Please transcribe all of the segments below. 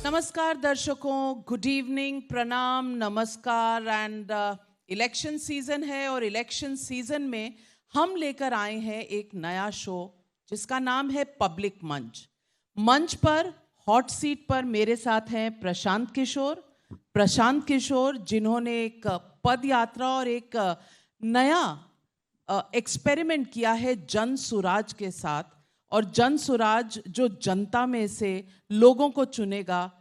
नमस्कार दर्शकों, good evening, प्रणाम, नमस्कार। एंड इलेक्शन सीजन है और इलेक्शन सीजन में हम लेकर आए हैं एक नया शो जिसका नाम है पब्लिक मंच। मंच पर हॉट सीट पर मेरे साथ हैं प्रशांत किशोर जिन्होंने एक पद यात्रा और एक नया एक्सपेरिमेंट किया है जन सुराज के साथ। और जन सुराज जो जनता में से लोगों को चुनेगा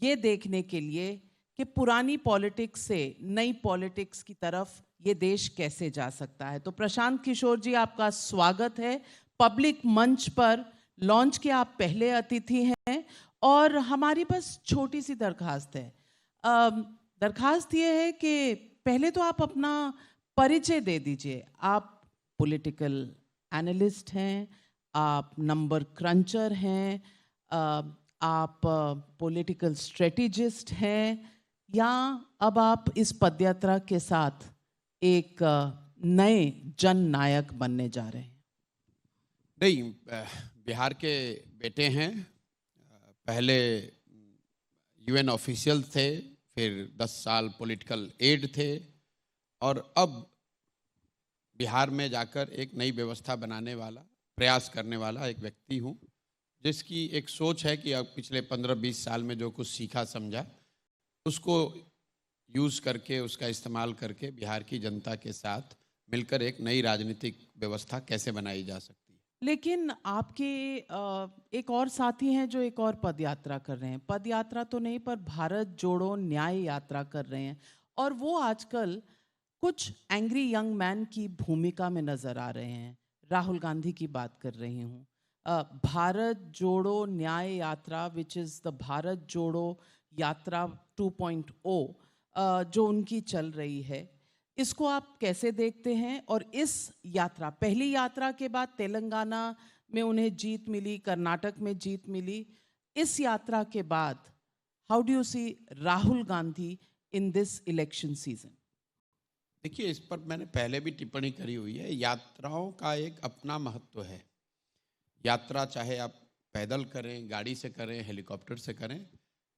ये देखने के लिए कि पुरानी पॉलिटिक्स से नई पॉलिटिक्स की तरफ ये देश कैसे जा सकता है। तो प्रशांत किशोर जी, आपका स्वागत है पब्लिक मंच पर। लॉन्च के आप पहले अतिथि हैं और हमारी बस छोटी सी दरखास्त है। दरखास्त ये है कि पहले तो आप अपना परिचय दे दीजिए। आप पॉलिटिकल एनालिस्ट हैं, आप नंबर क्रंचर हैं, आप पॉलिटिकल स्ट्रेटेजिस्ट हैं, या अब आप इस पदयात्रा के साथ एक नए जन नायक बनने जा रहे हैं? नहीं, बिहार के बेटे हैं। पहले यूएन ऑफिशियल थे, फिर 10 साल पॉलिटिकल एड थे और अब बिहार में जाकर एक नई व्यवस्था बनाने वाला, प्रयास करने वाला एक व्यक्ति हूँ, जिसकी एक सोच है कि अब पिछले 15-20 साल में जो कुछ सीखा समझा उसको यूज़ करके, उसका इस्तेमाल करके बिहार की जनता के साथ मिलकर एक नई राजनीतिक व्यवस्था कैसे बनाई जा सकती है। लेकिन आपके एक और साथी हैं जो एक और पद यात्रा कर रहे हैं। पद यात्रा तो नहीं पर भारत जोड़ो न्याय यात्रा कर रहे हैं, और वो आजकल कुछ एंग्री यंग मैन की भूमिका में नजर आ रहे हैं। राहुल गांधी की बात कर रही हूँ। भारत जोड़ो न्याय यात्रा, विच इज़ द भारत जोड़ो यात्रा 2.0, जो उनकी चल रही है, इसको आप कैसे देखते हैं? और इस यात्रा, पहली यात्रा के बाद तेलंगाना में उन्हें जीत मिली, कर्नाटक में जीत मिली, इस यात्रा के बाद how do you see Rahul Gandhi in this election season? देखिए, इस पर मैंने पहले भी टिप्पणी करी हुई है। यात्राओं का एक अपना महत्व है। यात्रा चाहे आप पैदल करें, गाड़ी से करें, हेलीकॉप्टर से करें,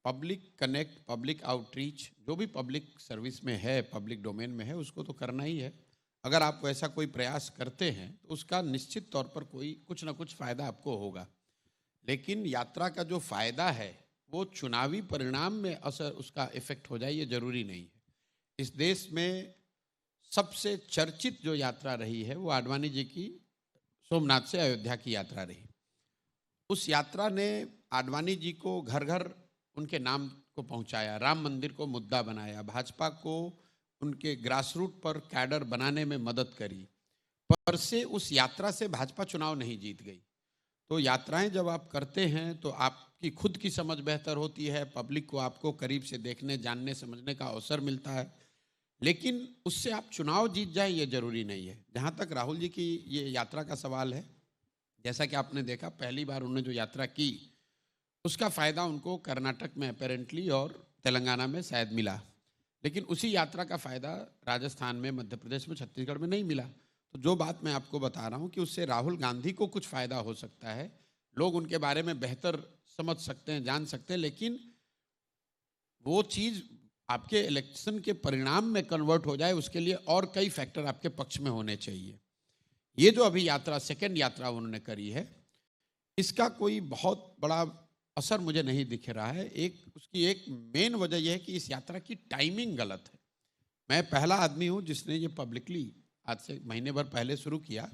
पब्लिक कनेक्ट, पब्लिक आउटरीच, जो भी पब्लिक सर्विस में है, पब्लिक डोमेन में है, उसको तो करना ही है। अगर आप वैसा कोई प्रयास करते हैं तो उसका निश्चित तौर पर कोई कुछ ना कुछ फ़ायदा आपको होगा। लेकिन यात्रा का जो फ़ायदा है वो चुनावी परिणाम में असर, उसका इफेक्ट हो जाए, ये ज़रूरी नहीं है। इस देश में सबसे चर्चित जो यात्रा रही है वो आडवाणी जी की सोमनाथ से अयोध्या की यात्रा रही। उस यात्रा ने आडवाणी जी को घर घर उनके नाम को पहुंचाया, राम मंदिर को मुद्दा बनाया, भाजपा को उनके ग्रासरूट पर कैडर बनाने में मदद करी। पर से उस यात्रा से भाजपा चुनाव नहीं जीत गई। तो यात्राएं जब आप करते हैं तो आपकी खुद की समझ बेहतर होती है, पब्लिक को आपको करीब से देखने, जानने, समझने का अवसर मिलता है। लेकिन उससे आप चुनाव जीत जाएं ये जरूरी नहीं है। जहाँ तक राहुल जी की ये यात्रा का सवाल है, जैसा कि आपने देखा, पहली बार उन्होंने जो यात्रा की उसका फ़ायदा उनको कर्नाटक में अपेरेंटली और तेलंगाना में शायद मिला, लेकिन उसी यात्रा का फ़ायदा राजस्थान में, मध्य प्रदेश में, छत्तीसगढ़ में नहीं मिला। तो जो बात मैं आपको बता रहा हूँ कि उससे राहुल गांधी को कुछ फ़ायदा हो सकता है, लोग उनके बारे में बेहतर समझ सकते हैं, जान सकते हैं, लेकिन वो चीज़ आपके इलेक्शन के परिणाम में कन्वर्ट हो जाए उसके लिए और कई फैक्टर आपके पक्ष में होने चाहिए। ये जो अभी यात्रा, सेकेंड यात्रा उन्होंने करी है, इसका कोई बहुत बड़ा असर मुझे नहीं दिख रहा है। उसकी एक मेन वजह यह है कि इस यात्रा की टाइमिंग गलत है। मैं पहला आदमी हूँ जिसने ये पब्लिकली आज से महीने भर पहले शुरू किया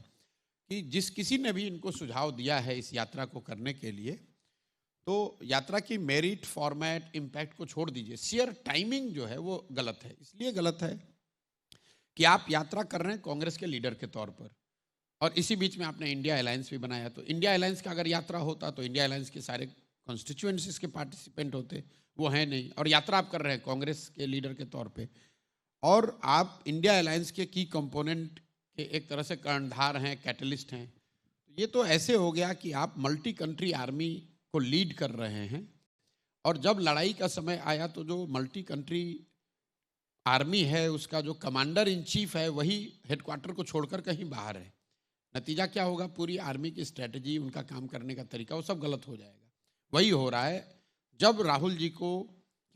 कि जिस किसी ने भी इनको सुझाव दिया है इस यात्रा को करने के लिए, तो यात्रा की मेरिट, फॉर्मेट, इम्पैक्ट को छोड़ दीजिए, शेयर टाइमिंग जो है वो गलत है। इसलिए गलत है कि आप यात्रा कर रहे हैं कांग्रेस के लीडर के तौर पर, और इसी बीच में आपने इंडिया अलायंस भी बनाया। तो इंडिया अलायंस का अगर यात्रा होता तो इंडिया अलायंस के सारे कॉन्स्टिट्यूएंसीज के पार्टिसिपेंट होते, वो हैं नहीं। और यात्रा आप कर रहे हैं कांग्रेस के लीडर के तौर पे, और आप इंडिया अलायंस के की कंपोनेंट के एक तरह से कर्णधार हैं, कैटलिस्ट हैं। ये तो ऐसे हो गया कि आप मल्टी कंट्री आर्मी को लीड कर रहे हैं, और जब लड़ाई का समय आया तो जो मल्टी कंट्री आर्मी है उसका जो कमांडर इन चीफ है वही हेडक्वार्टर को छोड़कर कहीं बाहर है। नतीजा क्या होगा? पूरी आर्मी की स्ट्रेटजी, उनका काम करने का तरीका, वो सब गलत हो जाएगा। वही हो रहा है। जब राहुल जी को,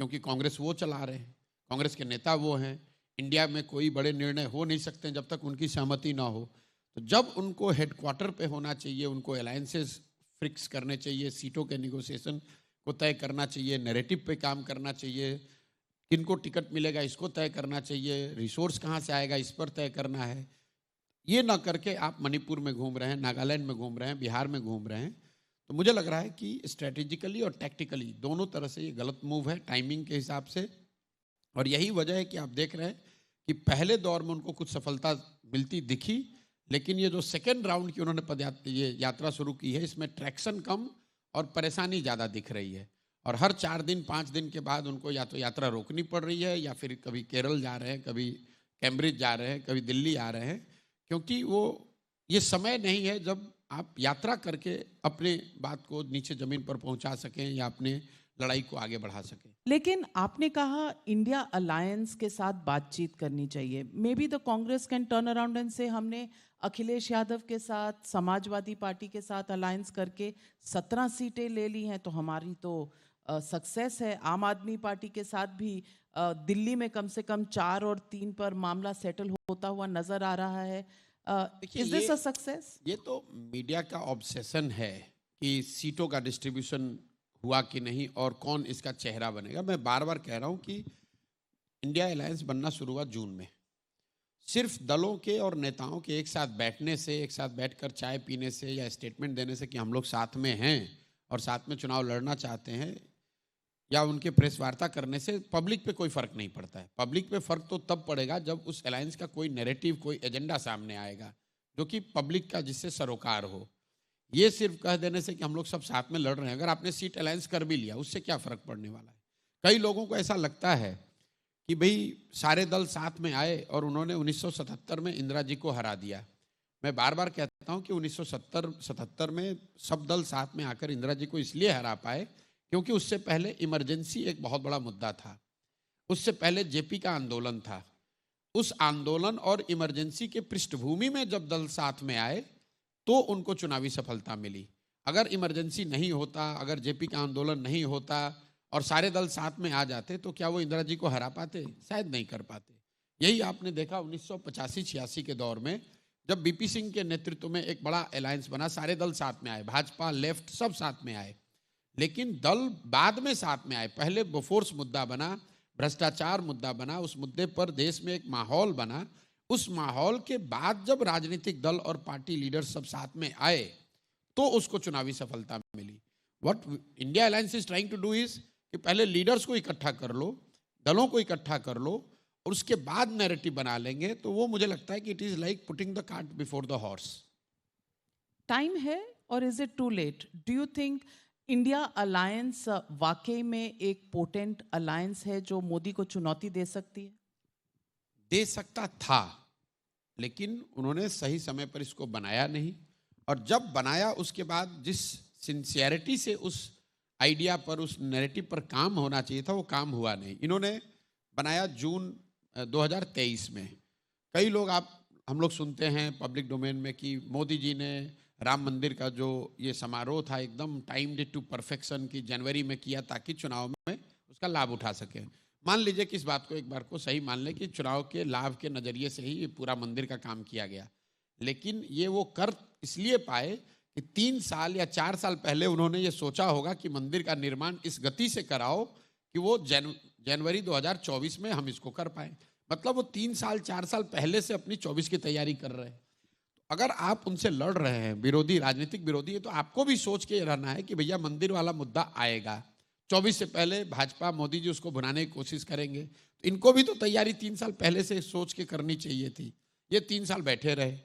क्योंकि कांग्रेस वो चला रहे हैं, कांग्रेस के नेता वो हैं, इंडिया में कोई बड़े निर्णय हो नहीं सकते जब तक उनकी सहमति ना हो, तो जब उनको हेडक्वार्टर पे होना चाहिए, उनको अलायंसेस फिक्स करने चाहिए, सीटों के निगोशिएशन को तय करना चाहिए, नैरेटिव पे काम करना चाहिए, किनको टिकट मिलेगा इसको तय करना चाहिए, रिसोर्स कहाँ से आएगा इस पर तय करना है। ये ना करके आप मणिपुर में घूम रहे हैं, नागालैंड में घूम रहे हैं, बिहार में घूम रहे हैं। तो मुझे लग रहा है कि स्ट्रेटेजिकली और टैक्टिकली दोनों तरह से ये गलत मूव है टाइमिंग के हिसाब से। और यही वजह है कि आप देख रहे हैं कि पहले दौर में उनको कुछ सफलता मिलती दिखी, लेकिन ये जो सेकेंड राउंड की उन्होंने ये यात्रा शुरू की है, इसमें ट्रैक्शन कम और परेशानी ज़्यादा दिख रही है। और हर 4 दिन 5 दिन के बाद उनको या तो यात्रा रोकनी पड़ रही है, या फिर कभी केरल जा रहे हैं, कभी कैम्ब्रिज जा रहे हैं, कभी दिल्ली आ रहे हैं, क्योंकि वो ये समय नहीं है जब आप यात्रा करके अपने बात को नीचे ज़मीन पर पहुंचा सकें या अपने लड़ाई को आगे बढ़ा सकें। लेकिन आपने कहा इंडिया अलायंस के साथ बातचीत करनी चाहिए। May be the Congress can turn around and से हमने अखिलेश यादव के साथ, समाजवादी पार्टी के साथ अलायंस करके 17 सीटें ले ली हैं, तो हमारी तो सक्सेस है। आम आदमी पार्टी के साथ भी दिल्ली में कम से कम 4 और 3 पर मामला सेटल होता हुआ नजर आ रहा है। Is this a success? ये तो मीडिया का ऑब्सेशन है कि सीटों का डिस्ट्रीब्यूशन हुआ कि नहीं और कौन इसका चेहरा बनेगा। मैं बार बार कह रहा हूं कि इंडिया अलायंस बनना शुरू हुआ जून में। सिर्फ दलों के और नेताओं के एक साथ बैठने से, एक साथ बैठकर चाय पीने से या स्टेटमेंट देने से कि हम लोग साथ में हैं और साथ में चुनाव लड़ना चाहते हैं, या उनके प्रेस वार्ता करने से पब्लिक पे कोई फर्क नहीं पड़ता है। पब्लिक पे फर्क तो तब पड़ेगा जब उस अलायंस का कोई नैरेटिव, कोई एजेंडा सामने आएगा जो कि पब्लिक का, जिससे सरोकार हो। ये सिर्फ कह देने से कि हम लोग सब साथ में लड़ रहे हैं, अगर आपने सीट अलायंस कर भी लिया, उससे क्या फर्क पड़ने वाला है। कई लोगों को ऐसा लगता है कि भाई सारे दल साथ में आए और उन्होंने 1977 में इंदिरा जी को हरा दिया। मैं बार बार कहता हूं कि 1977 में सब दल साथ में आकर इंदिरा जी को इसलिए हरा पाए क्योंकि उससे पहले इमरजेंसी एक बहुत बड़ा मुद्दा था, उससे पहले जेपी का आंदोलन था। उस आंदोलन और इमरजेंसी के पृष्ठभूमि में जब दल साथ में आए तो उनको चुनावी सफलता मिली। अगर इमरजेंसी नहीं होता, अगर जेपी का आंदोलन नहीं होता और सारे दल साथ में आ जाते, तो क्या वो इंदिरा जी को हरा पाते? शायद नहीं कर पाते। यही आपने देखा 1985-86 के दौर में, जब बीपी सिंह के नेतृत्व में एक बड़ा अलायंस बना, सारे दल साथ में आए, भाजपा, लेफ्ट, सब साथ में आए, लेकिन दल बाद में साथ में आए। पहले बोफोर्स मुद्दा बना, भ्रष्टाचार मुद्दा बना, उस मुद्दे पर देश में एक माहौल बना। उस माहौल के बाद जब राजनीतिक दल और पार्टी लीडर सब साथ में आए तो उसको चुनावी सफलता मिली। What India alliance is trying to do is कि पहले लीडर्स को इकट्ठा कर लो, दलों को इकट्ठा कर लो और उसके बाद नैरेटिव बना लेंगे। तो वो मुझे लगता है कि it is like putting the cart before the horse. Time है और is it too late? Do you think India alliance वाकई में एक पोटेंट अलायंस है जो मोदी को चुनौती दे सकती है? दे सकता था, लेकिन उन्होंने सही समय पर इसको बनाया नहीं, और जब बनाया उसके बाद जिस सिंसियरिटी से उस आइडिया पर, उस नैरेटिव पर काम होना चाहिए था, वो काम हुआ नहीं। इन्होंने बनाया जून 2023 में। कई लोग हम लोग सुनते हैं पब्लिक डोमेन में कि मोदी जी ने राम मंदिर का जो ये समारोह था एकदम टाइम्ड टू परफेक्शन की जनवरी में किया ताकि चुनाव में उसका लाभ उठा सके। मान लीजिए कि इस बात को एक बार को सही मान लें कि चुनाव के लाभ के नज़रिए से ही ये पूरा मंदिर का काम किया गया, लेकिन ये वो कर इसलिए पाए कि 3 साल या 4 साल पहले उन्होंने ये सोचा होगा कि मंदिर का निर्माण इस गति से कराओ कि वो जनवरी 2024 में हम इसको कर पाए। मतलब वो 3 साल 4 साल पहले से अपनी 24 की तैयारी कर रहे हैं। अगर आप उनसे लड़ रहे हैं, विरोधी, राजनीतिक विरोधी है, तो आपको भी सोच के रहना है कि भैया मंदिर वाला मुद्दा आएगा 24 से पहले, भाजपा, मोदी जी उसको भुनाने की कोशिश करेंगे। तो इनको भी तो तैयारी 3 साल पहले से सोच के करनी चाहिए थी। ये 3 साल बैठे रहे।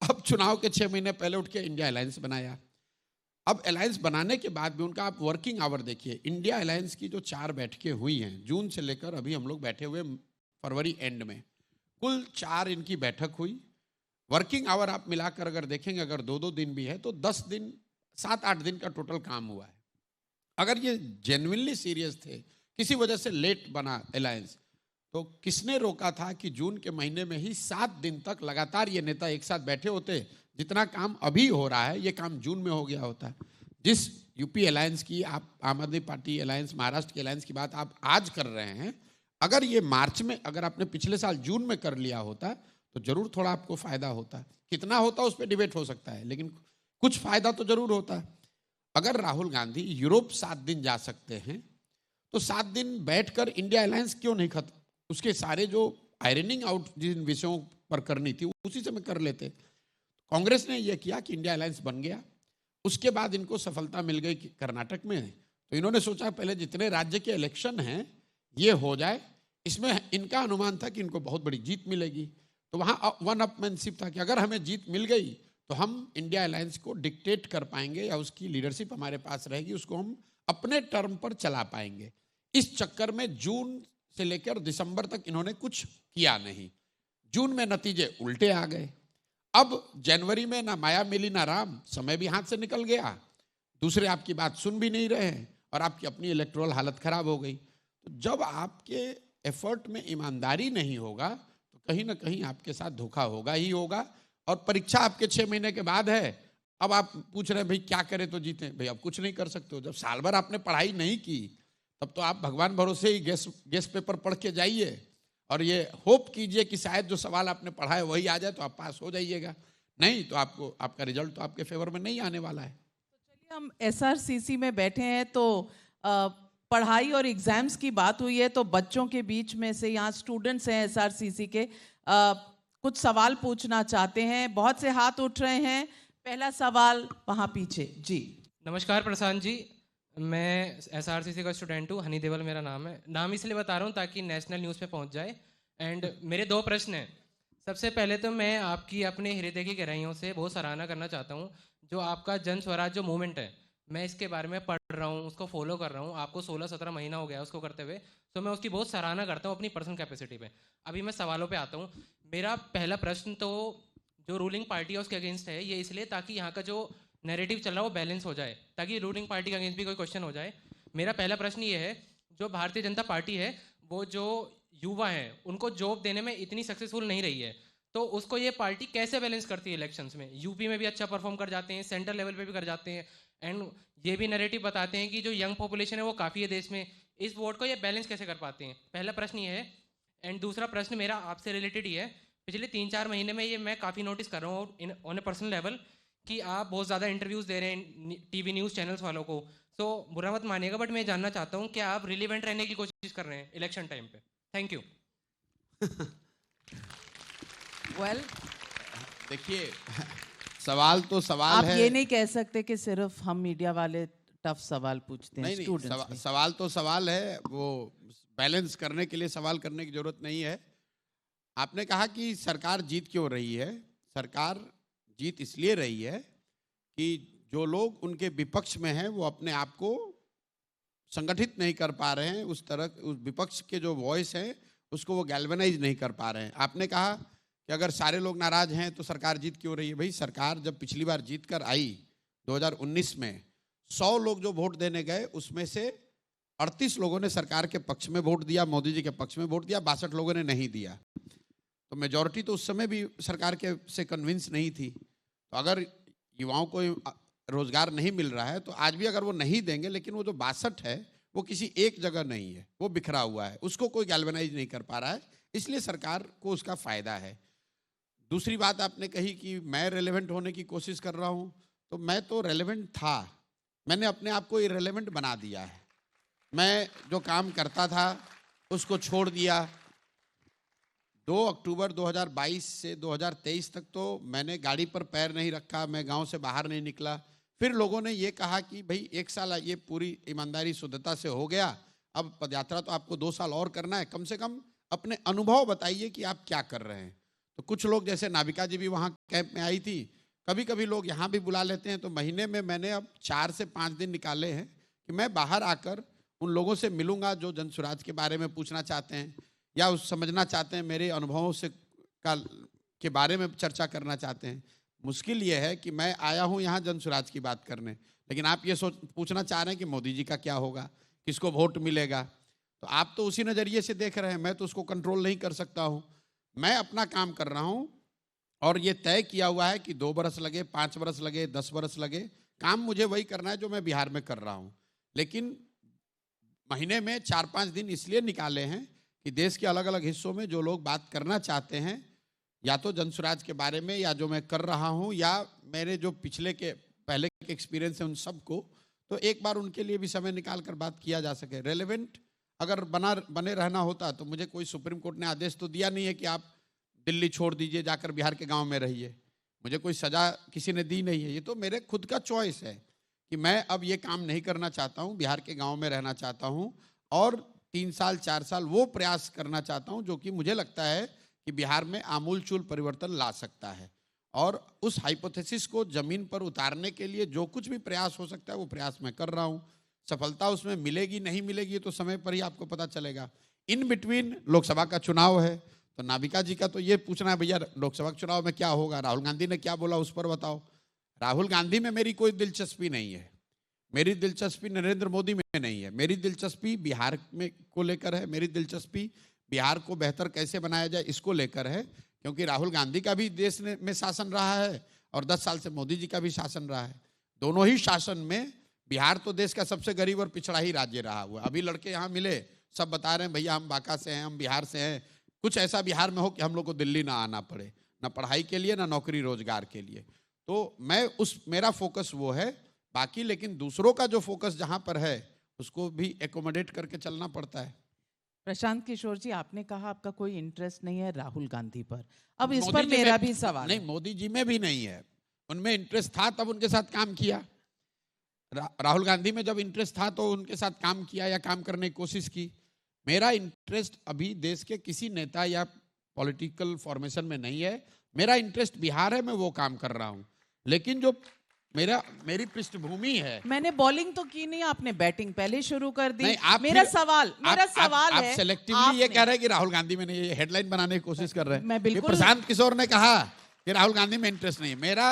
अब चुनाव के 6 महीने पहले उठ के इंडिया अलायंस बनाया। अब अलायंस बनाने के बाद भी उनका आप वर्किंग आवर देखिए। इंडिया अलायंस की जो 4 बैठकें हुई हैं जून से लेकर अभी हम लोग बैठे हुए फरवरी एंड में, कुल 4 इनकी बैठक हुई। वर्किंग आवर आप मिलाकर अगर देखेंगे, अगर 2-2 दिन भी है तो 10 दिन, 7-8 दिन का टोटल काम हुआ है। अगर ये जेन्युइनली सीरियस थे, किसी वजह से लेट बना अलायंस, तो किसने रोका था कि जून के महीने में ही 7 दिन तक लगातार ये नेता एक साथ बैठे होते? जितना काम अभी हो रहा है ये काम जून में हो गया होता। जिस यूपी अलायंस की आप आम आदमी पार्टी अलायंस, महाराष्ट्र की अलायंस की बात आप आज कर रहे हैं, अगर ये मार्च में, अगर आपने पिछले साल जून में कर लिया होता तो जरूर थोड़ा आपको फायदा होता। कितना होता उस पर डिबेट हो सकता है, लेकिन कुछ फायदा तो जरूर होता। अगर राहुल गांधी यूरोप 7 दिन जा सकते हैं तो 7 दिन बैठकर इंडिया अलायंस क्यों नहीं खत्म, उसके सारे जो आयरनिंग आउट जिन विषयों पर करनी थी उसी से में कर लेते। कांग्रेस ने यह किया कि इंडिया अलायंस बन गया, उसके बाद इनको सफलता मिल गई कर्नाटक में, तो इन्होंने सोचा पहले जितने राज्य के इलेक्शन हैं ये हो जाए, इसमें इनका अनुमान था कि इनको बहुत बड़ी जीत मिलेगी। तो वहाँ वन अपमैनशिप था कि अगर हमें जीत मिल गई तो हम इंडिया अलायंस को डिक्टेट कर पाएंगे या उसकी लीडरशिप हमारे पास रहेगी, उसको हम अपने टर्म पर चला पाएंगे। इस चक्कर में जून से लेकर दिसंबर तक इन्होंने कुछ किया नहीं। जून में नतीजे उल्टे आ गए। अब जनवरी में ना माया मिली ना राम, समय भी हाथ से निकल गया, दूसरे आपकी बात सुन भी नहीं रहे और आपकी अपनी इलेक्टोरल हालत खराब हो गई। तो जब आपके एफर्ट में ईमानदारी नहीं होगा तो कहीं ना कहीं आपके साथ धोखा होगा ही होगा। और परीक्षा आपके 6 महीने के बाद है, अब आप पूछ रहे हैं भाई क्या करें तो जीते। भाई अब कुछ नहीं कर सकते हो, जब साल भर आपने पढ़ाई नहीं की तब तो आप भगवान भरोसे ही गेस पेपर पढ़ के जाइए और ये होप कीजिए कि शायद जो सवाल आपने पढ़ा है वही आ जाए तो आप पास हो जाइएगा, नहीं तो आपको आपका रिजल्ट तो आपके फेवर में नहीं आने वाला है। तो चलिए, हम एसआरसीसी में बैठे हैं तो पढ़ाई और एग्जाम्स की बात हुई है, तो बच्चों के बीच में से यहाँ स्टूडेंट्स हैं एसआरसीसी के, कुछ सवाल पूछना चाहते हैं। बहुत से हाथ उठ रहे हैं। पहला सवाल वहाँ पीछे जी। नमस्कार प्रशांत जी, मैं एसआरसीसी का स्टूडेंट हूँ, हनी देवल मेरा नाम है। नाम इसलिए बता रहा हूँ ताकि नेशनल न्यूज़ पे पहुँच जाए। एंड मेरे 2 प्रश्न हैं। सबसे पहले तो मैं आपकी अपने हृदय की गहराइयों से बहुत सराहना करना चाहता हूँ। जो आपका जन स्वराज जो मूवमेंट है, मैं इसके बारे में पढ़ रहा हूँ, उसको फॉलो कर रहा हूँ। आपको 16-17 महीना हो गया उसको करते हुए, तो मैं उसकी बहुत सराहना करता हूँ अपनी पर्सनल कैपेसिटी पे। अभी मैं सवालों पे आता हूँ। मेरा पहला प्रश्न तो जो रूलिंग पार्टी है उसके अगेंस्ट है, ये इसलिए ताकि यहाँ का जो नैरेटिव चल रहा है वो बैलेंस हो जाए, ताकि रूलिंग पार्टी के अगेंस्ट भी कोई क्वेश्चन हो जाए। मेरा पहला प्रश्न ये है, जो भारतीय जनता पार्टी है वो जो युवा हैं उनको जॉब देने में इतनी सक्सेसफुल नहीं रही है, तो उसको ये पार्टी कैसे बैलेंस करती है इलेक्शंस में? यूपी में भी अच्छा परफॉर्म कर जाते हैं, सेंट्रल लेवल पे भी कर जाते हैं, एंड ये भी नैरेटिव बताते हैं कि जो यंग पॉपुलेशन है वो काफ़ी है देश में, इस वोट को ये बैलेंस कैसे कर पाते हैं? पहला प्रश्न ये है। एंड दूसरा प्रश्न मेरा आपसे रिलेटेड ही है। पिछले 3-4 महीने में ये मैं काफ़ी नोटिस कर रहा हूँ ऑन ए पर्सनल लेवल कि आप बहुत ज़्यादा इंटरव्यूज़ दे रहे हैं टीवी न्यूज़ चैनल्स वालों को। सो बुरा मत मानिएगा, बट मैं जानना चाहता हूँ कि आप रिलीवेंट रहने की कोशिश कर रहे हैं इलेक्शन टाइम पे? Thank you. वेल, देखिए सवाल तो सवाल आप है। ये नहीं कह सकते कि सिर्फ हम मीडिया वाले टफ सवाल पूछते हैं। नहीं, स्टूडेंट्स सवाल तो सवाल है, वो बैलेंस करने के लिए सवाल करने की जरूरत नहीं है। आपने कहा कि सरकार जीत क्यों रही है। सरकार जीत इसलिए रही है कि जो लोग उनके विपक्ष में हैं वो अपने आप को संगठित नहीं कर पा रहे हैं, उस तरह उस विपक्ष के जो वॉइस है उसको वो गैल्वेनाइज नहीं कर पा रहे हैं। आपने कहा कि अगर सारे लोग नाराज हैं तो सरकार जीत क्यों रही है। भाई सरकार जब पिछली बार जीत कर आई 2019 में, 100 लोग जो वोट देने गए उसमें से 38 लोगों ने सरकार के पक्ष में वोट दिया, मोदी जी के पक्ष में वोट दिया, 62 लोगों ने नहीं दिया। तो मेजॉरिटी तो उस समय भी सरकार के से कन्विंस नहीं थी। तो अगर युवाओं को रोजगार नहीं मिल रहा है तो आज भी अगर वो नहीं देंगे, लेकिन वो जो 62 है वो किसी एक जगह नहीं है, वो बिखरा हुआ है, उसको कोई गैल्वेनाइज नहीं कर पा रहा है, इसलिए सरकार को उसका फायदा है। दूसरी बात आपने कही कि मैं रेलेवेंट होने की कोशिश कर रहा हूं, तो मैं तो रेलेवेंट था, मैंने अपने आप को इरेलेवेंट बना दिया है। मैं जो काम करता था उसको छोड़ दिया। 2 अक्टूबर 2022 से 2023 तक तो मैंने गाड़ी पर पैर नहीं रखा, मैं गांव से बाहर नहीं निकला। फिर लोगों ने ये कहा कि भाई 1 साल ये पूरी ईमानदारी शुद्धता से हो गया, अब पदयात्रा तो आपको 2 साल और करना है, कम से कम अपने अनुभव बताइए कि आप क्या कर रहे हैं। तो कुछ लोग जैसे नाविका जी भी वहाँ कैंप में आई थी, कभी कभी लोग यहाँ भी बुला लेते हैं। तो महीने में मैंने अब 4 से 5 दिन निकाले हैं कि मैं बाहर आकर उन लोगों से मिलूंगा जो जन स्वराज के बारे में पूछना चाहते हैं या उस समझना चाहते हैं, मेरे अनुभवों से के बारे में चर्चा करना चाहते हैं। मुश्किल ये है कि मैं आया हूँ यहाँ जन स्वराज की बात करने, लेकिन आप ये पूछना चाह रहे हैं कि मोदी जी का क्या होगा, किसको वोट मिलेगा। तो आप तो उसी नज़रिए से देख रहे हैं, मैं तो उसको कंट्रोल नहीं कर सकता हूँ। मैं अपना काम कर रहा हूँ और ये तय किया हुआ है कि 2 बरस लगे, 5 बरस लगे, 10 बरस लगे, काम मुझे वही करना है जो मैं बिहार में कर रहा हूँ। लेकिन महीने में 4-5 दिन इसलिए निकाले हैं कि देश के अलग अलग हिस्सों में जो लोग बात करना चाहते हैं, या तो जनसुराज के बारे में, या जो मैं कर रहा हूँ, या मेरे जो पहले के एक्सपीरियंस है उन सबको, तो एक बार उनके लिए भी समय निकाल कर बात किया जा सके। रेलेवेंट अगर बने रहना होता तो मुझे कोई सुप्रीम कोर्ट ने आदेश तो दिया नहीं है कि आप दिल्ली छोड़ दीजिए, जाकर बिहार के गांव में रहिए। मुझे कोई सजा किसी ने दी नहीं है। ये तो मेरे खुद का चॉइस है कि मैं अब ये काम नहीं करना चाहता हूँ, बिहार के गांव में रहना चाहता हूँ और 3 साल 4 साल वो प्रयास करना चाहता हूँ जो कि मुझे लगता है कि बिहार में आमूलचूल परिवर्तन ला सकता है। और उस हाइपोथेसिस को जमीन पर उतारने के लिए जो कुछ भी प्रयास हो सकता है वो प्रयास मैं कर रहा हूँ। सफलता उसमें मिलेगी नहीं मिलेगी तो समय पर ही आपको पता चलेगा। इन बिटवीन लोकसभा का चुनाव है, तो नाविका जी का तो ये पूछना है भैया लोकसभा के चुनाव में क्या होगा, राहुल गांधी ने क्या बोला उस पर बताओ। राहुल गांधी में मेरी कोई दिलचस्पी नहीं है, मेरी दिलचस्पी नरेंद्र मोदी में नहीं है, मेरी दिलचस्पी बिहार में को लेकर है, मेरी दिलचस्पी बिहार को बेहतर कैसे बनाया जाए इसको लेकर है। क्योंकि राहुल गांधी का भी देश में शासन रहा है और 10 साल से मोदी जी का भी शासन रहा है। दोनों ही शासन में बिहार तो देश का सबसे गरीब और पिछड़ा ही राज्य रहा हुआ। अभी लड़के यहाँ मिले, सब बता रहे हैं भैया हम बांका से हैं, हम बिहार से हैं। कुछ ऐसा बिहार में हो कि हम लोग को दिल्ली ना आना पड़े, ना पढ़ाई के लिए ना नौकरी रोजगार के लिए। तो मेरा फोकस वो है। बाकी लेकिन दूसरों का जो फोकस जहां पर है उसको भी एकोमोडेट करके चलना पड़ता है। प्रशांत किशोर जी, आपने कहा आपका कोई इंटरेस्ट नहीं है राहुल गांधी पर। अब इस पर मेरा भी सवाल नहीं, मोदी जी में भी नहीं है। उनमें इंटरेस्ट था तब उनके साथ काम किया। राहुल गांधी में जब इंटरेस्ट था तो उनके साथ काम किया या काम करने की कोशिश की। मेरा इंटरेस्ट अभी देश के किसी नेता या पॉलिटिकल फॉर्मेशन में नहीं है। मेरा इंटरेस्ट बिहार है, मैं वो काम कर रहा हूं। लेकिन जो मेरी पृष्ठभूमि है, मैंने बॉलिंग तो की नहीं, आपने बैटिंग पहले शुरू कर दी। नहीं, मेरा सवाल आप है, सेलेक्टिवली ये कह रहे हैं कि राहुल गांधी में नहीं, ये हेडलाइन बनाने की कोशिश कर रहे हैं। मैं बिल्कुल, प्रशांत किशोर ने कहा कि राहुल गांधी में इंटरेस्ट नहीं है। मेरा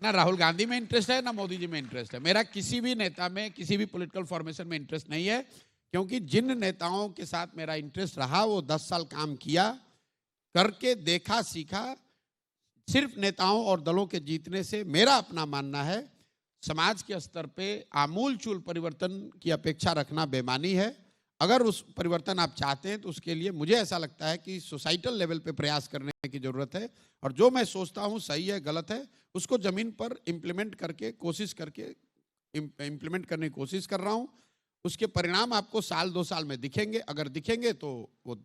ना राहुल गांधी में इंटरेस्ट है ना मोदी जी में इंटरेस्ट है। मेरा किसी भी नेता में, किसी भी पॉलिटिकल फॉर्मेशन में इंटरेस्ट नहीं है। क्योंकि जिन नेताओं के साथ मेरा इंटरेस्ट रहा वो 10 साल काम किया, करके देखा, सीखा। सिर्फ नेताओं और दलों के जीतने से मेरा अपना मानना है समाज के स्तर पे आमूलचूल परिवर्तन की अपेक्षा रखना बेमानी है। अगर उस परिवर्तन आप चाहते हैं तो उसके लिए मुझे ऐसा लगता है कि सोसाइटल लेवल पे प्रयास करने की जरूरत है। और जो मैं सोचता हूँ सही है गलत है उसको जमीन पर इम्प्लीमेंट करके इम्प्लीमेंट करने की कोशिश कर रहा हूँ। उसके परिणाम आपको 1-2 साल में दिखेंगे। अगर दिखेंगे तो वो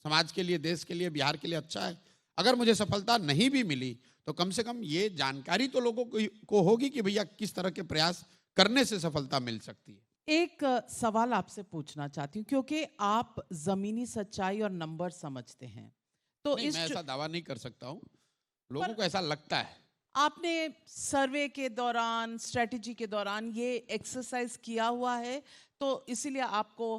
समाज के लिए, देश के लिए, बिहार के लिए अच्छा है। अगर मुझे सफलता नहीं भी मिली तो कम से कम ये जानकारी तो लोगों को होगी कि भैया किस तरह के प्रयास करने से सफलता मिल सकती है। एक सवाल आपसे पूछना चाहती हूँ, क्योंकि आप जमीनी सच्चाई और नंबर समझते हैं, तो मैं ऐसा दावा नहीं कर सकता हूँ, लोगों को ऐसा लगता है। आपने सर्वे के दौरान, स्ट्रेटेजी के दौरान ये एक्सरसाइज किया हुआ है, तो इसीलिए आपको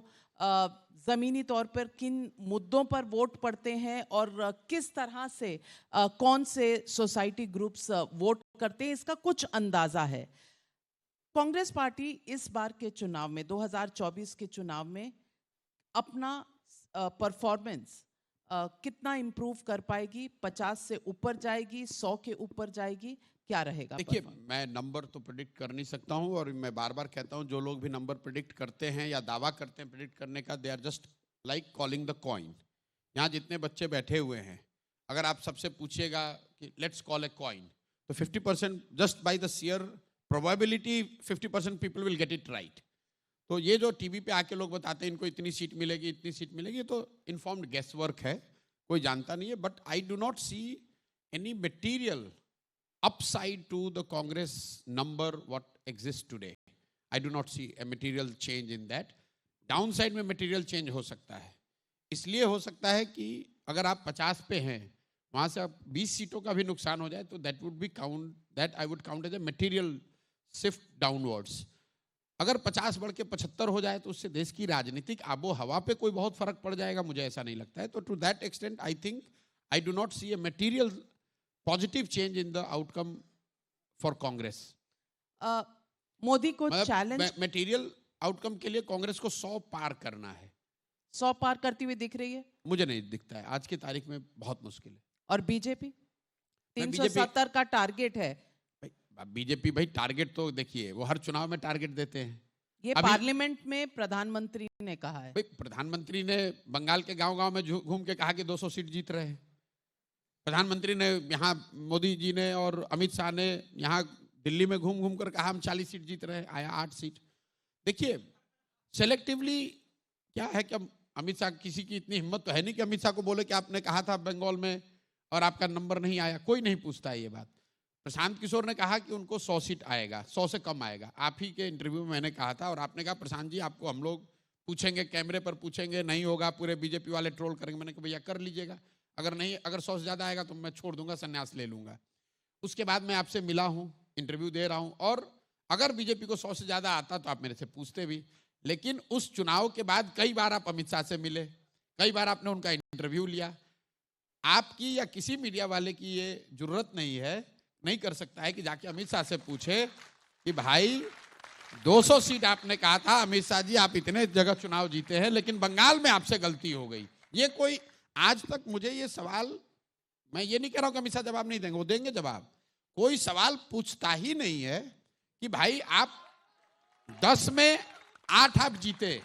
जमीनी तौर पर किन मुद्दों पर वोट पड़ते हैं और किस तरह से कौन से सोसाइटी ग्रुप्स वोट करते हैं, इसका कुछ अंदाजा है। कांग्रेस पार्टी इस बार के चुनाव में, 2024 के चुनाव में अपना परफॉर्मेंस कितना इंप्रूव कर पाएगी? 50 से ऊपर जाएगी, 100 के ऊपर जाएगी, क्या रहेगा? देखिए, मैं नंबर तो प्रेडिक्ट कर नहीं सकता हूं और मैं बार बार कहता हूं जो लोग भी नंबर प्रेडिक्ट करते हैं या दावा करते हैं प्रेडिक्ट करने का, they are just like calling the coin. यहाँ जितने बच्चे बैठे हुए हैं, अगर आप सबसे पूछिएगा कि लेट्स कॉल ए कॉइन, तो 50% just by the share probability 50% people will get it right. तो ये जो टीवी पे आके लोग बताते हैं इनको इतनी सीट मिलेगी, इतनी सीट मिलेगी, तो इन्फॉर्म्ड गेस वर्क है, कोई जानता नहीं है। But I do not see any material upside to the Congress number what exists today. I do not see a material change in that. Downside में material change हो सकता है। इसलिए हो सकता है कि अगर आप 50 पे हैं, वहाँ से आप 20 सीटों का भी नुकसान हो जाए तो that I would count as a material shift downwards. अगर 50 बढ़ के 75 हो जाए तो उससे देश की राजनीतिक आबो हवा पे कोई बहुत फर्क पड़ जाएगा, मुझे ऐसा नहीं लगता है। तो to that extent I think I do not see a material positive change in the outcome for Congress. Modi को चैलेंज, मटेरियल आउटकम के लिए कांग्रेस को 100 पार करना है। 100 पार करती हुई दिख रही है? मुझे नहीं दिखता है, आज की तारीख में बहुत मुश्किल है। और बीजेपी 370 का टारगेट है। बीजेपी भाई टारगेट तो देखिए वो हर चुनाव में टारगेट देते हैं। ये अभी- पार्लियामेंट में प्रधानमंत्री ने कहा है। भाई प्रधानमंत्री ने बंगाल के गांव-गांव में घूम के कहा कि 200 सीट जीत रहे हैं। प्रधानमंत्री ने यहाँ, मोदी जी ने और अमित शाह ने यहाँ दिल्ली में घूम घूम कर कहा हम 40 सीट जीत रहे हैं, आया 8 सीट। देखिए सेलेक्टिवली क्या है कि अमित शाह, किसी की इतनी हिम्मत तो है नहीं कि अमित शाह को बोले कि आपने कहा था बंगाल में और आपका नंबर नहीं आया। कोई नहीं पूछता है ये बात। प्रशांत किशोर ने कहा कि उनको 100 सीट आएगा, 100 से कम आएगा। आप ही के इंटरव्यू में मैंने कहा था और आपने कहा प्रशांत जी आपको हम लोग पूछेंगे, कैमरे पर पूछेंगे, नहीं होगा पूरे बीजेपी वाले ट्रोल करेंगे। मैंने कहा भैया कर लीजिएगा, अगर नहीं, अगर 100 से ज़्यादा आएगा तो मैं छोड़ दूंगा, संन्यास ले लूंगा। उसके बाद मैं आपसे मिला हूँ, इंटरव्यू दे रहा हूँ, और अगर बीजेपी को 100 से ज़्यादा आता तो आप मेरे से पूछते भी। लेकिन उस चुनाव के बाद कई बार आप अमित शाह से मिले, कई बार आपने उनका इंटरव्यू लिया। आपकी या किसी मीडिया वाले की ये जरूरत नहीं है, नहीं कर सकता है कि जाके अमित शाह से पूछे कि भाई 200 सीट आपने कहा था, अमित शाह जी आप इतने जगह चुनाव जीते हैं लेकिन बंगाल में आपसे गलती हो गई। ये कोई आज तक मुझे ये सवाल, मैं ये नहीं कह रहा हूं कि अमित शाह जवाब नहीं देंगे, वो देंगे जवाब। कोई सवाल पूछता ही नहीं है कि भाई आप 10 में 8 आप जीते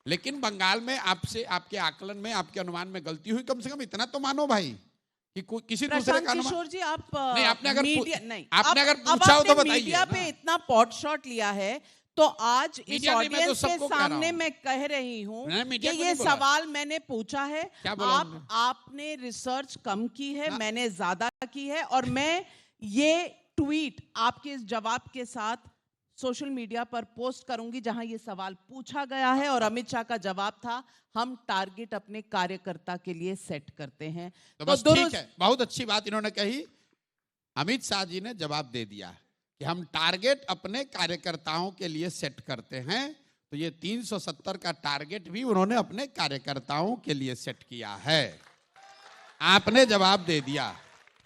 लेकिन बंगाल में आपसे, आपके आकलन में, आपके अनुमान में गलती हुई। कम से कम इतना तो मानो भाई कि किसी दूसरे प्रशांत का अनुमान किशोर जी, आप नहीं, आपने अगर मीडिया नहीं, आपने अगर अब पूछा हो तो आपने बताइए मीडिया ना। पे इतना पॉट शॉट लिया है तो आज इस मीडिया नहीं, मैं तो ऑडियंस के सबको कह रहा सामने हूं। मैं कह रही हूँ मैंने कि मीडिया को ये नहीं बोला। सवाल मैंने पूछा है। क्या बोला हमने? आपने रिसर्च कम की है, ना। मैंने ज्यादा की है, और मैं ये ट्वीट आपके इस जवाब के साथ सोशल मीडिया पर पोस्ट करूंगी जहां ये सवाल पूछा गया है और अमित शाह का जवाब था हम टारगेट अपने कार्यकर्ता के लिए सेट करते हैं। तो बस ठीक है, बहुत अच्छी बात इन्होंने कही। अमित शाह जी ने जवाब दे दिया कि हम टारगेट अपने कार्यकर्ताओं के लिए सेट करते हैं। तो ये 370 का टारगेट भी उन्होंने अपने कार्यकर्ताओं के लिए सेट किया है। आपने जवाब दे दिया,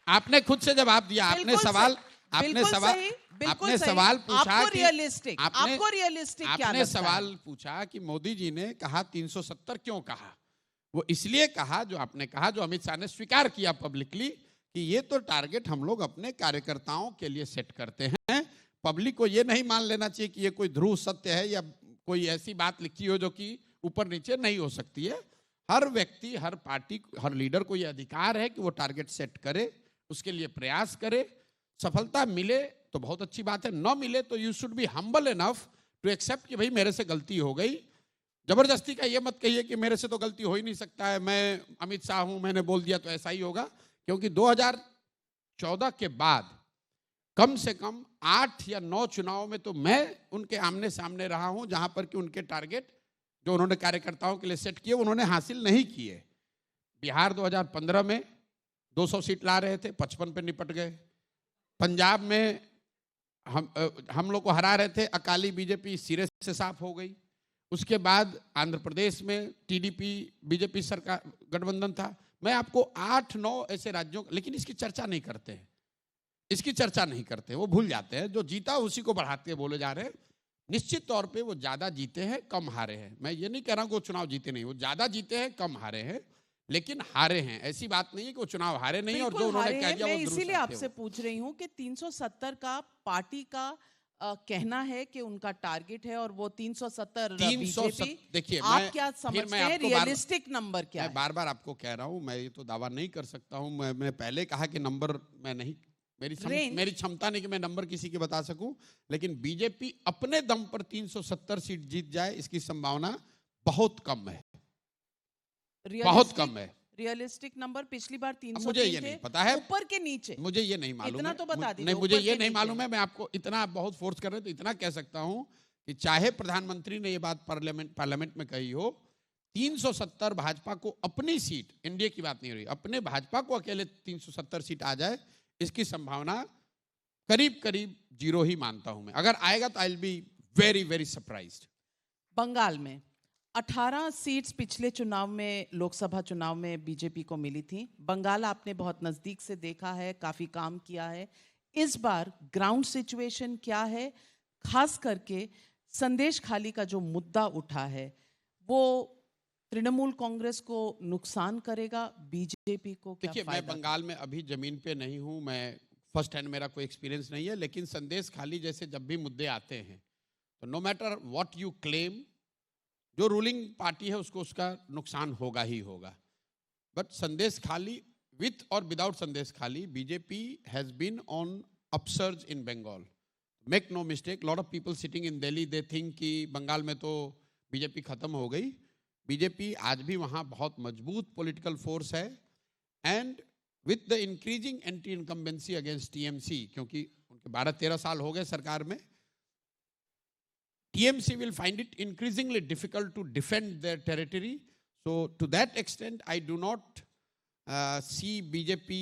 आपने खुद से जवाब दिया। आपने सवाल आपने सवाल पूछा कि आपको रियलिस्टिक क्या आपने लगता सवाल है? पूछा कि मोदी जी ने कहा 370 क्यों कहा। वो इसलिए कहा जो आपने कहा, जो अमित शाह ने स्वीकार किया पब्लिकली कि ये तो टारगेट हम लोग अपने कार्यकर्ताओं के लिए सेट करते हैं। पब्लिक को ये नहीं मान लेना चाहिए कि ये कोई ध्रुव सत्य है या कोई ऐसी बात लिखी हो जो कि ऊपर नीचे नहीं हो सकती है। हर व्यक्ति, हर पार्टी, हर लीडर को ये अधिकार है कि वो टारगेट सेट करे, उसके लिए प्रयास करे। सफलता मिले तो बहुत अच्छी बात है, न मिले तो you should be humble enough to accept कि भाई मेरे से गलती हो गई। जबरदस्ती का ये मत कहिए कि मेरे से तो गलती हो ही नहीं सकता है, मैं अमित शाह हूं, मैंने बोल दिया तो ऐसा ही होगा। क्योंकि 2014 के बाद कम से कम 8 या 9 चुनाव में तो मैं उनके आमने सामने रहा हूं जहां पर कि उनके टारगेट जो उन्होंने कार्यकर्ताओं के लिए सेट किए उन्होंने हासिल नहीं किए। बिहार 2015 में 200 सीट ला रहे थे, 55 पे निपट गए। पंजाब में हम लोग को हरा रहे थे, अकाली बीजेपी सिरे से साफ हो गई। उसके बाद आंध्र प्रदेश में टीडीपी बीजेपी सरकार गठबंधन था। मैं आपको 8-9 ऐसे राज्यों, लेकिन इसकी चर्चा नहीं करते हैं, इसकी चर्चा नहीं करते, वो भूल जाते हैं। जो जीता उसी को बढ़ाते हैं बोले जा रहे हैं। निश्चित तौर पे वो ज्यादा जीते हैं, कम हारे हैं। मैं ये नहीं कह रहा हूं कि वो चुनाव जीते नहीं, वो ज्यादा जीते हैं, कम हारे हैं, लेकिन हारे हैं। ऐसी बात नहीं है कि वो चुनाव हारे नहीं, और जो उन्होंने कह दिया वो दुरुस्त इसीलिए है। आपसे पूछ रही हूं कि 370 का पार्टी का कहना है कि उनका टारगेट है और वो 370 बीजेपी। देखिए आप क्या समझते हैं रियलिस्टिक नंबर क्या है? मैं बार बार आपको कह रहा हूं, मैं ये तो दावा नहीं कर सकता हूं। मैंने पहले कहा कि नंबर मैं नहीं, मेरी क्षमता नहीं कि मैं नंबर किसी की बता सकूं, लेकिन बीजेपी अपने दम पर 370 सीट जीत जाए इसकी संभावना बहुत कम है, बहुत कम है। रियलिस्टिक नंबर पिछली बार 300 मुझे ये नहीं पता है, ऊपर के नीचे मुझे ये नहीं मालूम, इतना तो बता दीजिए। नहीं, मुझे ये नहीं मालूम है। मैं आपको इतना, आप बहुत फोर्स कर रहे हैं तो इतना कह सकता हूं कि चाहे प्रधानमंत्री ने ये बात पार्लियामेंट में कही हो, 370 भाजपा को अपनी सीट, एनडीए की बात नहीं हो रही, अपने भाजपा को अकेले 370 सीट आ जाए, इसकी संभावना करीब करीब 0 ही मानता हूं मैं। अगर आएगा तो I will be very very surprised. Bengal में 18 सीट्स पिछले चुनाव में, लोकसभा चुनाव में बीजेपी को मिली थी। बंगाल आपने बहुत नजदीक से देखा है, काफी काम किया है। इस बार ग्राउंड सिचुएशन क्या है? खास करके संदेश खाली का जो मुद्दा उठा है वो तृणमूल कांग्रेस को नुकसान करेगा, बीजेपी को क्या देखिए, मैं फायदा? बंगाल में अभी जमीन पे नहीं हूं, मैं फर्स्ट हैंड मेरा कोई एक्सपीरियंस नहीं है, लेकिन संदेश खाली जैसे जब भी मुद्दे आते हैं तो no matter what you claim, जो रूलिंग पार्टी है उसको उसका नुकसान होगा ही होगा. बट संदेश खाली विथ और without Sandeshkhali, BJP has been on upsurge in Bengal. Make no mistake, lot of people sitting in Delhi they think कि बंगाल में तो बीजेपी खत्म हो गई. बीजेपी आज भी वहाँ बहुत मजबूत पॉलिटिकल फोर्स है. And with the increasing anti incumbency against TMC, क्योंकि उनके 12-13 साल हो गए सरकार में, TMC will find it increasingly difficult to defend their territory. So to that extent, I do not see BJP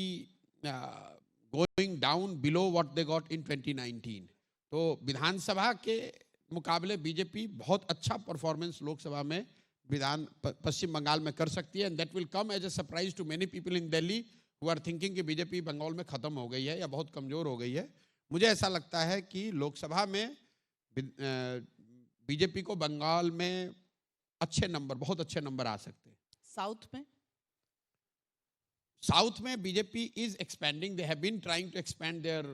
going down below what they got in 2019. तो विधानसभा के मुकाबले बीजेपी बहुत अच्छा परफॉर्मेंस लोकसभा में पश्चिम बंगाल में कर सकती है. And that will come as a surprise to many people in Delhi who are thinking कि बीजेपी बंगाल में खत्म हो गई है या बहुत कमजोर हो गई है. मुझे ऐसा लगता है कि लोकसभा में बीजेपी को बंगाल में अच्छे नंबर, बहुत अच्छे नंबर आ सकते हैं. साउथ में BJP is expanding. They have been trying to expand their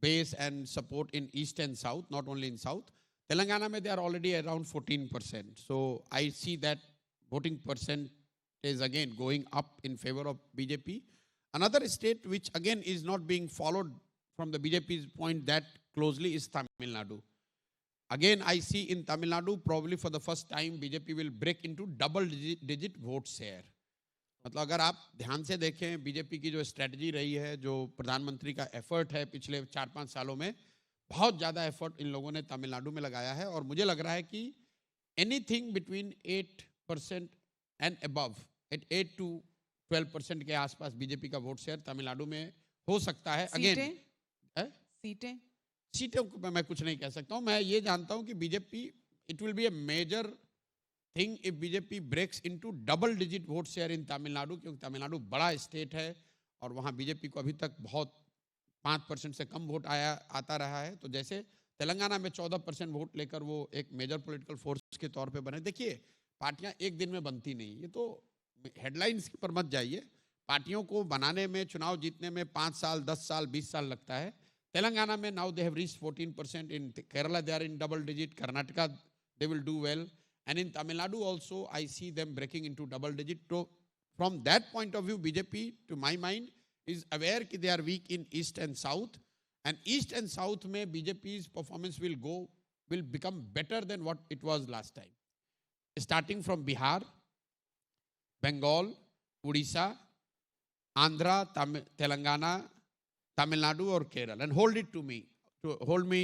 base and support in east and south, not only in south. Telangana में they are already around 14%. So I see that voting percent is again going up in favor of BJP. Another state which again is not being followed from the BJP's point that closely is Tamil Nadu. Again, I see in Tamil Nadu probably for the first time BJP will break into double digit vote share. मतलब अगर आप ध्यान से देखें BJP की जो strategy रही है, जो प्रधानमंत्री का एफर्ट है पिछले 4-5 सालों में, बहुत ज़्यादा एफर्ट इन लोगों ने तमिलनाडु में लगाया है. और मुझे लग रहा है कि anything between 8% and above, 8 to 12% के आसपास बीजेपी का वोट शेयर तमिलनाडु में हो सकता है. अगेन सीटों को मैं कुछ नहीं कह सकता हूं. मैं ये जानता हूं कि BJP, it will be a major thing if BJP breaks into double digit vote share in Tamil Nadu, क्योंकि तमिलनाडु बड़ा स्टेट है और वहां बीजेपी को अभी तक बहुत 5% से कम वोट आता रहा है. तो जैसे तेलंगाना में 14% वोट लेकर वो एक मेजर पॉलिटिकल फोर्स के तौर पे बने. देखिए, पार्टियां एक दिन में बनती नहीं, ये तो हेडलाइंस पर मत जाइए. पार्टियों को बनाने में, चुनाव जीतने में 5 साल, 10 साल, 20 साल लगता है. तेलंगाना में now they have reached 14%, in Kerala they are in double digit, Karnataka they will do well, and in Tamil Nadu also I see them breaking into double digit. तो from that point of view BJP to my mind is aware कि they are weak in east and south, and east and south में BJP's performance will become better than what it was last time. Starting from Bihar, Bengal, Odisha, Andhra, Telangana, Tamil Nadu or Kerala. And hold me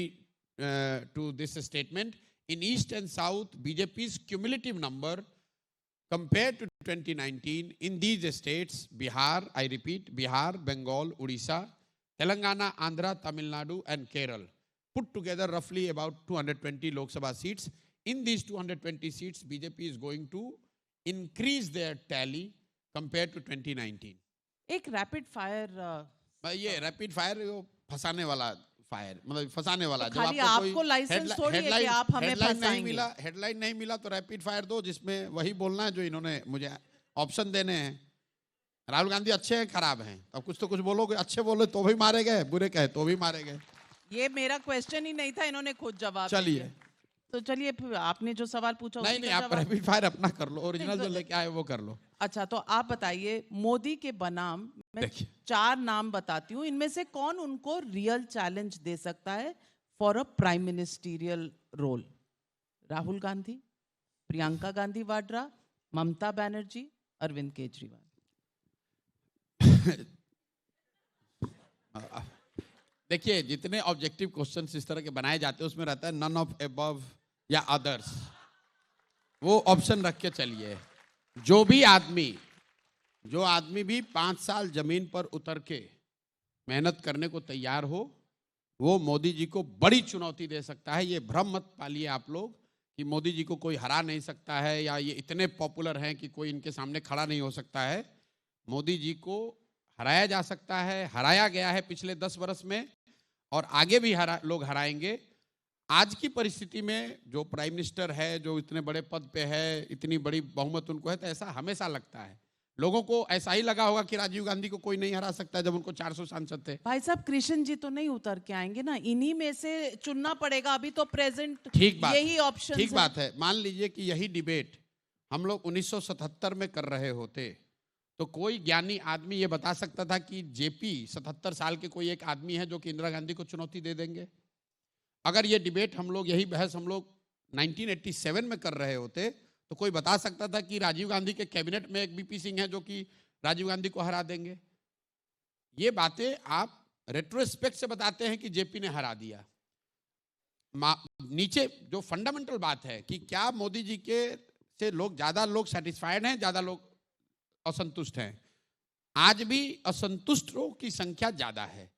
to this statement. In East and South, BJP's cumulative number compared to 2019 in these states, Bihar, I repeat, Bihar, Bengal, Odisha, Telangana, Andhra, Tamil Nadu and Kerala, put together roughly about 220 Lok Sabha seats. In these 220 seats, BJP is going to increase their tally compared to 2019. एक rapid fire, ये rapid fire फंसाने वाला fire, मतलब फंसाने वाला. तो खाली आपको लाइसेंस थोड़ी है कि आप हमें फंसाएंगे. हेडलाइन नहीं मिला तो रैपिड फायर दो, जिसमें वही बोलना है जो इन्होंने मुझे ऑप्शन देने हैं. राहुल गांधी अच्छे हैं खराब हैं, अब कुछ तो कुछ बोलोगे. अच्छे बोले तो भी मारे गए, बुरे कहे तो भी मारे गए. ये मेरा क्वेश्चन ही नहीं था, इन्होंने खुद जवाब चलिए. तो चलिए, आपने जो सवाल पूछा नहीं, आप रैपिड फायर अपना कर लो, ओरिजिनल जो लेके आए वो कर लो. अच्छा, तो आप बताइए, मोदी के बनाम मैं 4 नाम बताती हूँ, इनमें से कौन उनको रियल चैलेंज दे सकता है for a prime ministerial role? Rahul Gandhi, Priyanka Gandhi Vadra, Mamata Banerjee, Arvind Kejriwal. देखिए, जितने ऑब्जेक्टिव क्वेश्चंस इस तरह के बनाए जाते हैं उसमें रहता है नन ऑफ अबव या अदर्स. वो ऑप्शन रख के चलिए. जो आदमी भी 5 साल जमीन पर उतर के मेहनत करने को तैयार हो, वो मोदी जी को बड़ी चुनौती दे सकता है. ये भ्रम मत पालिए आप लोग कि मोदी जी को कोई हरा नहीं सकता है या ये इतने पॉपुलर हैं कि कोई इनके सामने खड़ा नहीं हो सकता है. मोदी जी को हराया जा सकता है, हराया गया है पिछले 10 वर्ष में और आगे भी लोग हराएंगे. आज की परिस्थिति में जो प्राइम मिनिस्टर है, जो इतने बड़े पद पे है, इतनी बड़ी बहुमत उनको है, तो ऐसा हमेशा लगता है. लोगों को ऐसा ही लगा होगा कि राजीव गांधी को कोई नहीं हरा सकता जब उनको 400 सांसद थे। भाई साहब, कृष्ण जी तो नहीं उतर के आएंगे ना, इन्हीं में से चुनना पड़ेगा। अभी तो प्रेजेंट ठीक बात, यही ऑप्शन ठीक बात है। मान लीजिए कि यही डिबेट हम लोग 1977 में कर रहे होते तो कोई ज्ञानी आदमी ये बता सकता था कि जेपी 77 साल के कोई एक आदमी है जो कि इंदिरा गांधी को चुनौती दे देंगे। अगर ये डिबेट हम लोग, यही बहस हम लोग 1987 में कर रहे होते तो कोई बता सकता था कि राजीव गांधी के कैबिनेट में एक बीपी सिंह है जो कि राजीव गांधी को हरा देंगे। ये बातें आप रेट्रोस्पेक्ट से बताते हैं कि जेपी ने हरा दिया। नीचे जो फंडामेंटल बात है कि क्या मोदी जी के से ज्यादा लोग सेटिस्फाइड हैं, ज्यादा लोग असंतुष्ट हैं। आज भी असंतुष्टों की संख्या ज्यादा है।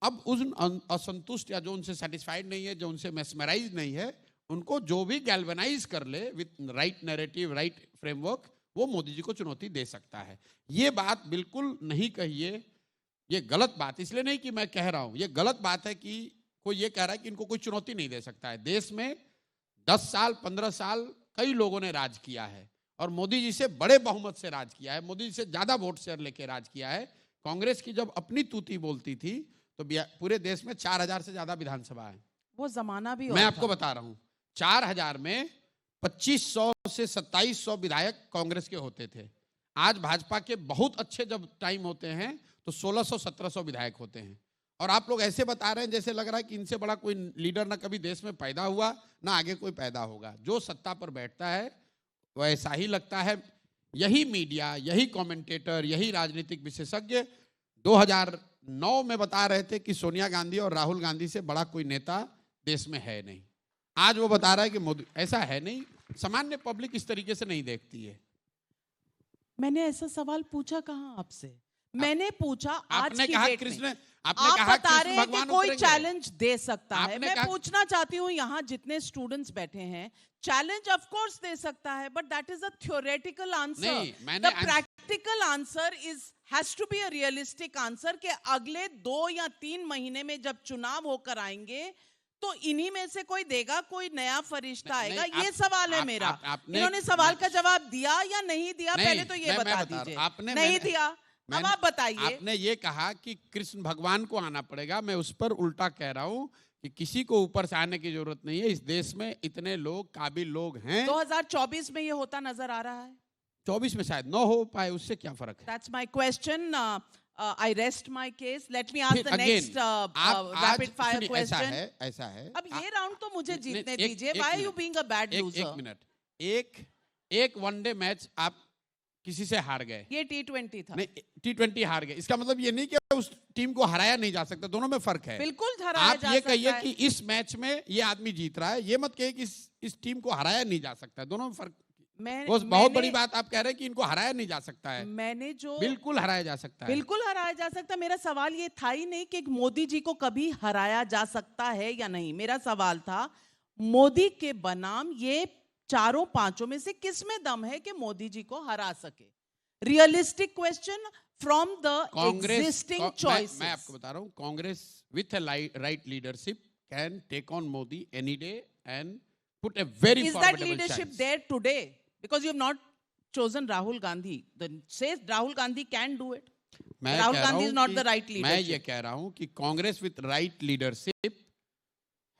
अब उन असंतुष्ट या जो उनसे सेटिस्फाइड नहीं है, जो उनसे मेस्मराइज नहीं है, उनको जो भी गैल्वेनाइज कर ले with right narrative, right framework, वो मोदी जी को चुनौती दे सकता है। ये बात बिल्कुल नहीं कहिए, ये गलत बात, इसलिए नहीं कि मैं कह रहा हूं, ये गलत बात है कि कोई ये कह रहा है कि इनको कोई चुनौती नहीं दे सकता है। देश में 10 साल 15 साल कई लोगों ने राज किया है और मोदी जी से बड़े बहुमत से राज किया है, मोदी जी से ज्यादा वोट शेयर लेके राज किया है। कांग्रेस की जब अपनी तूती बोलती थी तो पूरे देश में 4000 से ज्यादा विधानसभा है। वो जमाना भी मैं आपको बता रहा हूं, 4000 में 2500 से 2700 विधायक कांग्रेस के होते थे। आज भाजपा के बहुत अच्छे जब टाइम होते हैं तो 1600-1700 विधायक होते हैं। और आप लोग ऐसे बता रहे हैं जैसे लग रहा है कि इनसे बड़ा कोई लीडर ना कभी देश में पैदा हुआ ना आगे कोई पैदा होगा। जो सत्ता पर बैठता है वैसा ही लगता है। यही मीडिया, यही कमेंटेटर, यही राजनीतिक विशेषज्ञ 2009 में बता रहे थे कि सोनिया गांधी और राहुल गांधी से बड़ा कोई नेता देश में है नहीं। आज वो बता रहा है कि मोदी, ऐसा है नहीं। सामान्य पब्लिक इस तरीके से नहीं देखती है। मैंने ऐसा सवाल पूछा कहाँ आपसे? मैंने पूछा आज आपने की कहा डेट कृष्ण, में आपने आप कहा बता रहे हैं कि कोई चैलेंज दे सकता है। मैं पूछना चाहती हूँ, यहाँ जितने स्टूडेंट्स बैठे हैं, चैलेंज ऑफ कोर्स दे सकता है, but that is a theoretical answer. The practical answer has to be a realistic answer कि अगले 2 या 3 महीने में जब चुनाव होकर आएंगे तो इन्हीं में से कोई देगा, कोई नया फरिश्ता आएगा। ये सवाल है मेरा। इन्होंने सवाल का जवाब दिया या नहीं दिया, पहले तो ये बता दीजिए। आपने नहीं दिया, अब आप बताइए। आपने ये कहा कि कृष्ण भगवान को आना पड़ेगा, मैं उस पर उल्टा कह रहा हूं कि किसी को ऊपर से आने की जरूरत नहीं है। इस देश में इतने लोग, काबिल लोग हैं। 2024 में ये होता नजर आ रहा है, 24 में शायद न हो पाए, उससे क्या फर्क है? That's my question. I rest my case. Let me ask the next rapid fire question. ऐसा है। अब ये राउंड तो मुझे जीतने दीजिए। Why are you being a bad loser? एक मिनट, एक वनडे मैच आप किसी से हार गए। ये T20 था। नहीं, T20 हार गए, इसका मतलब ये नहीं कि उस टीम को हराया नहीं जा सकता। दोनों में फर्क है। बिल्कुल हराया जा सकता है। आप ये कहिए कि इस मैच में ये आदमी जीत रहा है, ये मत कहिए कि इस टीम को हराया नहीं जा सकता। दोनों में फर्क। बहुत बड़ी बात आप कह रहे हैं कि इनको हराया नहीं जा सकता है। मैंने जो बिल्कुल हराया जा सकता है, बिल्कुल हराया जा सकता है। मेरा सवाल ये था ही नहीं कि मोदी जी को कभी हराया जा सकता है या नहीं। मेरा सवाल था मोदी के बनाम ये 4-5 में से किस में दम है कि मोदी जी को हरा सके। Realistic question from the existing choices. मैं आपको बता रहा हूं, Congress with right leadership can take on Modi any day and put a very Is that leadership there today? Because you have not chosen Rahul Gandhi. Then says Rahul Gandhi can do it. Rahul Gandhi is not the right leadership. मैं ये कह रहा हूं कि Congress with right leadership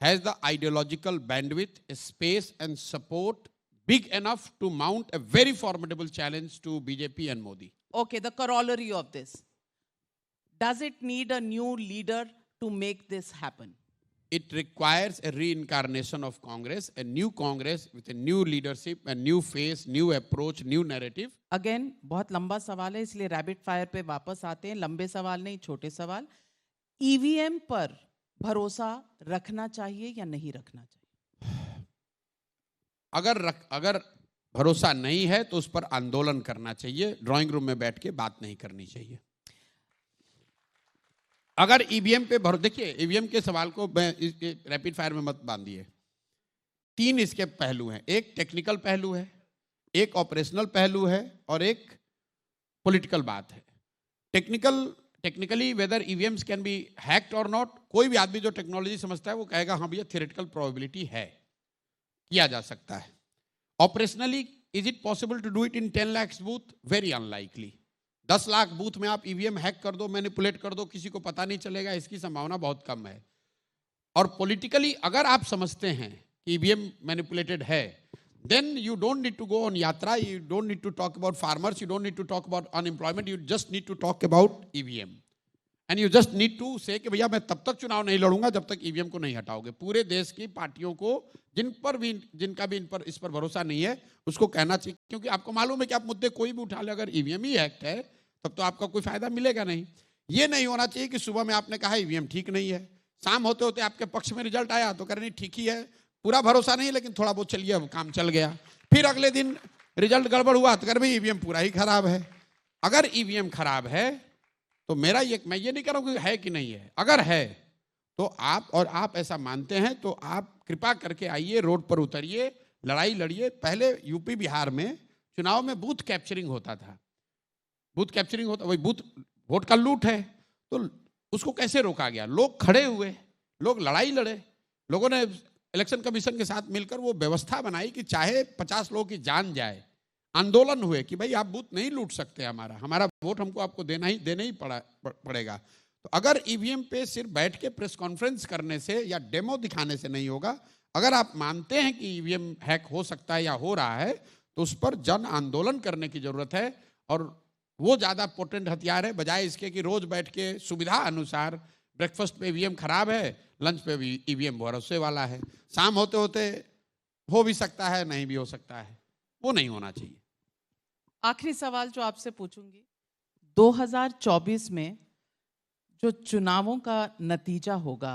has the ideological bandwidth, space and support big enough to mount a very formidable challenge to BJP and Modi. Okay, the corollary of this. Does it need a new leader to make this happen? It requires a reincarnation of Congress, a new Congress with a new leadership, a new face, new approach, new narrative. Again, बहुत लंबा सवाल है, इसलिए rapid fire पे वापस आते हैं। लंबे सवाल नहीं, छोटे सवाल। ईवीएम पर भरोसा रखना चाहिए या नहीं रखना चाहिए? अगर भरोसा नहीं है तो उस पर आंदोलन करना चाहिए, ड्राइंग रूम में बैठ के बात नहीं करनी चाहिए। अगर ईवीएम पे देखिए, ईवीएम के सवाल को रैपिड फायर में मत बांधिए। 3 इसके पहलू हैं। एक टेक्निकल पहलू है, एक ऑपरेशनल पहलू है और एक पॉलिटिकल बात है। Technically whether EVMs can be hacked और नॉट, कोई भी आदमी जो टेक्नोलॉजी समझता है वो कहेगा हाँ भैया थियोरेटिकल प्रोबेबिलिटी है, किया जा सकता है। Operationally is it possible to do it in 10 lakh booth? Very unlikely. 10 lakh booth में आप ईवीएम हैक कर दो, मैनिपुलेट कर दो, किसी को पता नहीं चलेगा, इसकी संभावना बहुत कम है। और पॉलिटिकली अगर आप समझते हैं कि ईवीएम मैनिपुलेटेड है, then you don't need to go on yatra, you don't need to talk about farmers, you don't need to talk about unemployment, you just need to talk about EVM. And you just need to say कि भैया मैं तब तक चुनाव नहीं लड़ूंगा जब तक EVM को नहीं हटाओगे। पूरे देश की पार्टियों को जिनका भी इस पर भरोसा नहीं है उसको कहना चाहिए, क्योंकि आपको मालूम है कि आप मुद्दे कोई भी उठा ले, अगर ईवीएम ही हैक है तब तो आपका कोई फायदा मिलेगा नहीं। ये नहीं होना चाहिए कि सुबह में आपने कहा ईवीएम ठीक नहीं है, शाम होते होते आपके पक्ष में रिजल्ट आया तो कह रहे नहीं ठीक ही है, पूरा भरोसा नहीं लेकिन थोड़ा बहुत चलिए अब काम चल गया। फिर अगले दिन रिजल्ट गड़बड़ हुआ तो कह रहे भाई ईवीएम पूरा ही खराब है। अगर ईवीएम खराब है तो मैं ये नहीं कह रहा हूं कि है कि नहीं है, अगर है तो आप ऐसा मानते हैं तो आप कृपा करके आइए, रोड पर उतरिए, लड़ाई लड़िए। पहले यूपी बिहार में चुनाव में बूथ कैप्चरिंग होता था, वही बूथ वोट का लूट है, तो उसको कैसे रोका गया? लोग खड़े हुए, लोग लड़ाई लड़े, लोगों ने इलेक्शन कमीशन के साथ मिलकर वो व्यवस्था बनाई कि चाहे 50 लोगों की जान जाए, आंदोलन हुए कि भाई आप बूथ नहीं लूट सकते, हमारा वोट हमको आपको देना ही पड़ेगा। तो अगर ईवीएम पे सिर्फ बैठ के प्रेस कॉन्फ्रेंस करने से या डेमो दिखाने से नहीं होगा, अगर आप मानते हैं कि ईवीएम हैक हो सकता है या हो रहा है तो उस पर जन आंदोलन करने की जरूरत है। और वो ज्यादा पोटेंट हथियार है, बजाय इसके कि रोज बैठ के सुविधा अनुसार ब्रेकफास्ट पे ईवीएम खराब है, लंच पे भी ईवीएम भरोसे वाला है, शाम होते होते हो भी सकता है नहीं भी हो सकता है, वो नहीं होना चाहिए। आखिरी सवाल जो आपसे पूछूंगी, 2024 में जो चुनावों का नतीजा होगा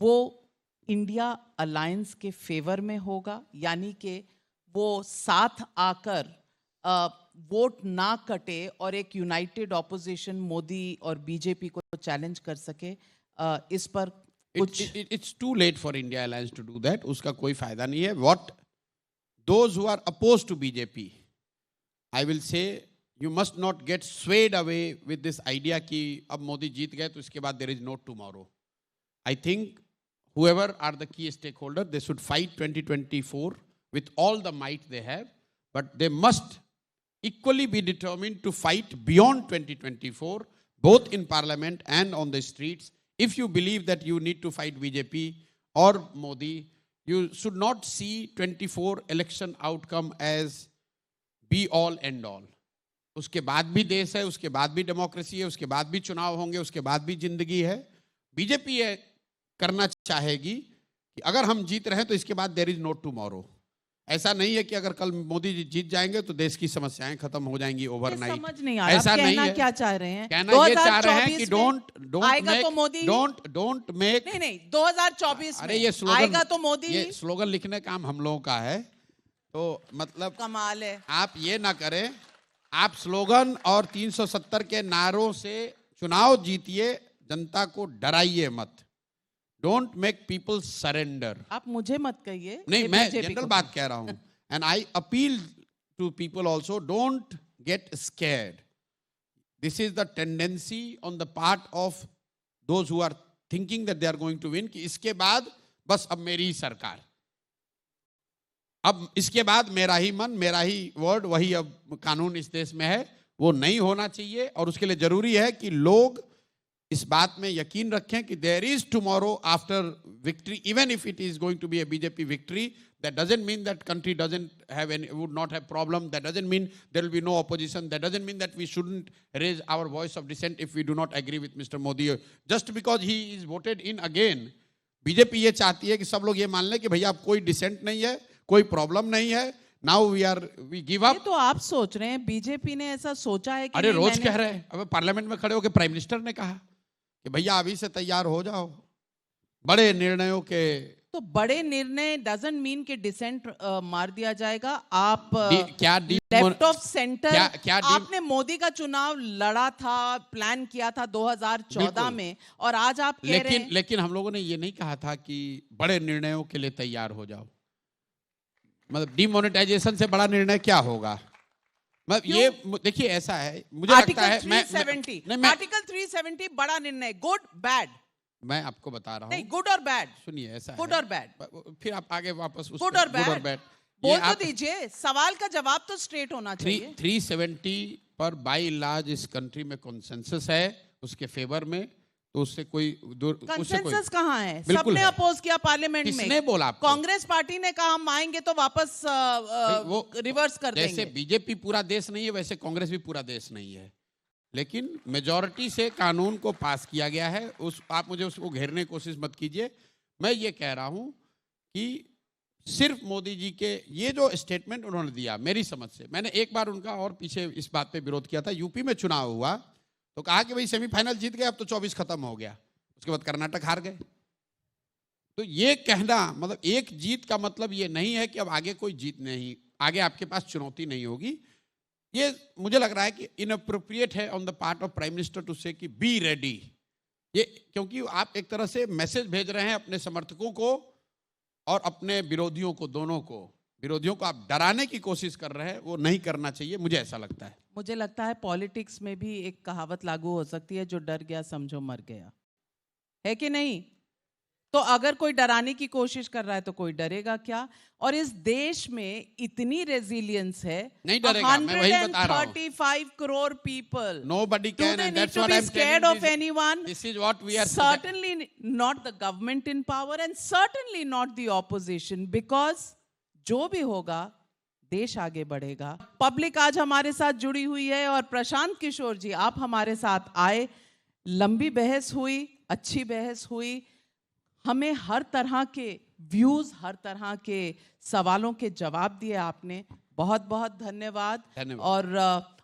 वो इंडिया अलायंस के फेवर में होगा, यानी कि वो साथ आकर वोट ना कटे और एक यूनाइटेड ऑपोजिशन मोदी और बीजेपी को चैलेंज कर सके, इस पर कुछ? It's too late for India Alliance to do that, उसका कोई फायदा नहीं है। What those who are opposed to BJP, I will say you must not get swayed away with this idea कि अब मोदी जीत गए तो इसके बाद there is no tomorrow. I think whoever are the key stakeholder, they should fight 2024 with all the might they have, but they must equally be determined to fight beyond 2024, both in parliament and on the streets. If you believe that you need to fight BJP or Modi, you should not see 24 election outcome as be all end all. उसके बाद भी देश है, उसके बाद भी democracy है, उसके बाद भी चुनाव होंगे, उसके बाद भी जिंदगी है। बीजेपी ये करना चाहेगी कि अगर हम जीत रहे हैं तो इसके बाद देयर इज नो टुमारो। ऐसा नहीं है कि अगर कल मोदी जी जीत जाएंगे तो देश की समस्याएं खत्म हो जाएंगी ओवरनाइट। समझ नहीं आ रहा, ऐसा नहीं है। क्या चाह रहे हैं? कहना ये चाह रहे हैं कि डोंट मेक नहीं 2024 अरे ये स्लोगन आएगा तो मोदी, ये स्लोगन लिखने का काम हम लोगों का है, तो मतलब कमाल है। आप ये ना करें, आप स्लोगन और 370 के नारों से चुनाव जीतिए, जनता को डराइए मत। Don't make people surrender. आप मुझे मत कहिए, नहीं मैं जनरल बात कह रहा हूं। And I appeal to people also, don't get scared. This is the tendency on the part of those who are thinking that they are going to win, कि इसके बाद बस अब मेरी ही सरकार, अब इसके बाद मेरा ही मन, मेरा ही वर्ड, वही अब कानून इस देश में है। वो नहीं होना चाहिए। और उसके लिए जरूरी है कि लोग इस बात में यकीन रखें कि there is tomorrow after victory, even if it is going to be a BJP victory. That doesn't mean that country doesn't have any, would not have problem. That doesn't mean there will be no opposition. That doesn't mean that we shouldn't raise our voice of dissent if we do not agree with mister Modi just because he is voted in again. BJP ये चाहती है कि सब लोग ये मान लें कि भैया अब कोई डिसेंट नहीं है, कोई प्रॉब्लम नहीं है, नाउ वी गिव अप। ये तो आप सोच रहे हैं, बीजेपी ने ऐसा सोचा है कि अरे रोज कह रहे हैं। अब पार्लियामेंट में खड़े होकर प्राइम मिनिस्टर ने कहा कि भैया अभी से तैयार हो जाओ बड़े निर्णयों के। तो बड़े निर्णय डजंट मीन कि डिसेंट मार दिया जाएगा। आप क्या लेफ्ट ऑफ सेंटर, आपने मोदी का चुनाव लड़ा था, प्लान किया था 2014 में, और आज आप कह रहे हैं। लेकिन हम लोगों ने ये नहीं कहा था कि बड़े निर्णयों के लिए तैयार हो जाओ। मतलब डिमोनेटाइजेशन से बड़ा निर्णय क्या होगा? मतलब ये देखिए ऐसा है, मुझे लगता है आर्टिकल 370 बड़ा निर्णय, गुड बैड, मैं आपको बता रहा हूँ। नहीं गुड और बैड, सुनिए ऐसा गुड और बैड, फिर आप आगे वापस गुड और बैड। बोल ये तो आप दीजिए, सवाल का जवाब तो स्ट्रेट होना चाहिए। 370 पर बाई लार्ज इस कंट्री में कॉन्सेंसस है उसके फेवर में, तो उससे कोई कंसेंसस कहाँ है? बिल्कुल सबने है। अपोज किया पार्लियामेंट में। किसने बोला आपको? कांग्रेस पार्टी ने कहा हम आएंगे तो वापस वो रिवर्स कर जैसे देंगे। बीजेपी पूरा देश नहीं है वैसे कांग्रेस भी पूरा देश नहीं है, लेकिन मेजॉरिटी से कानून को पास किया गया है। आप मुझे उसको घेरने की कोशिश मत कीजिए। मैं ये कह रहा हूं कि सिर्फ मोदी जी के ये जो स्टेटमेंट उन्होंने दिया, मेरी समझ से, मैंने एक बार उनका और पीछे इस बात पे विरोध किया था। यूपी में चुनाव हुआ तो कहा कि भाई सेमीफाइनल जीत गए, अब तो 24 खत्म हो गया, उसके बाद कर्नाटक हार गए। तो ये कहना मतलब एक जीत का मतलब ये नहीं है कि अब आगे कोई जीत नहीं, आगे आपके पास चुनौती नहीं होगी। ये मुझे लग रहा है कि इनअप्रोप्रिएट है on the part of prime minister to say कि बी रेडी। ये क्योंकि आप एक तरह से मैसेज भेज रहे हैं अपने समर्थकों को और अपने विरोधियों को, दोनों को। विरोधियों को आप डराने की कोशिश कर रहे हैं, वो नहीं करना चाहिए, मुझे ऐसा लगता है। मुझे लगता है पॉलिटिक्स में भी एक कहावत लागू हो सकती है, जो डर गया समझो मर गया, है कि नहीं? तो अगर कोई डराने की कोशिश कर रहा है तो कोई डरेगा क्या? और इस देश में इतनी रेजिलियंस है। नहीं डरेगा, मैं वही बता रहा हूं। 135 crore people. Nobody Do can, they and need that's to what be I'm scared telling of this- anyone? This is what we are Certainly not the government in power and certainly not the opposition, because जो भी होगा देश आगे बढ़ेगा। Public आज हमारे साथ जुड़ी हुई है और प्रशांत किशोर जी आप हमारे साथ आए, लंबी बहस हुई, अच्छी बहस हुई, हमें हर तरह के व्यूज, हर तरह के सवालों के जवाब दिए आपने। बहुत बहुत धन्यवाद। और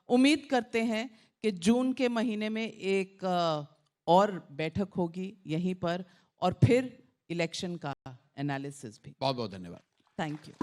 उम्मीद करते हैं कि जून के महीने में एक और बैठक होगी यहीं पर, और फिर इलेक्शन का एनालिसिस भी। बहुत बहुत धन्यवाद। Thank you.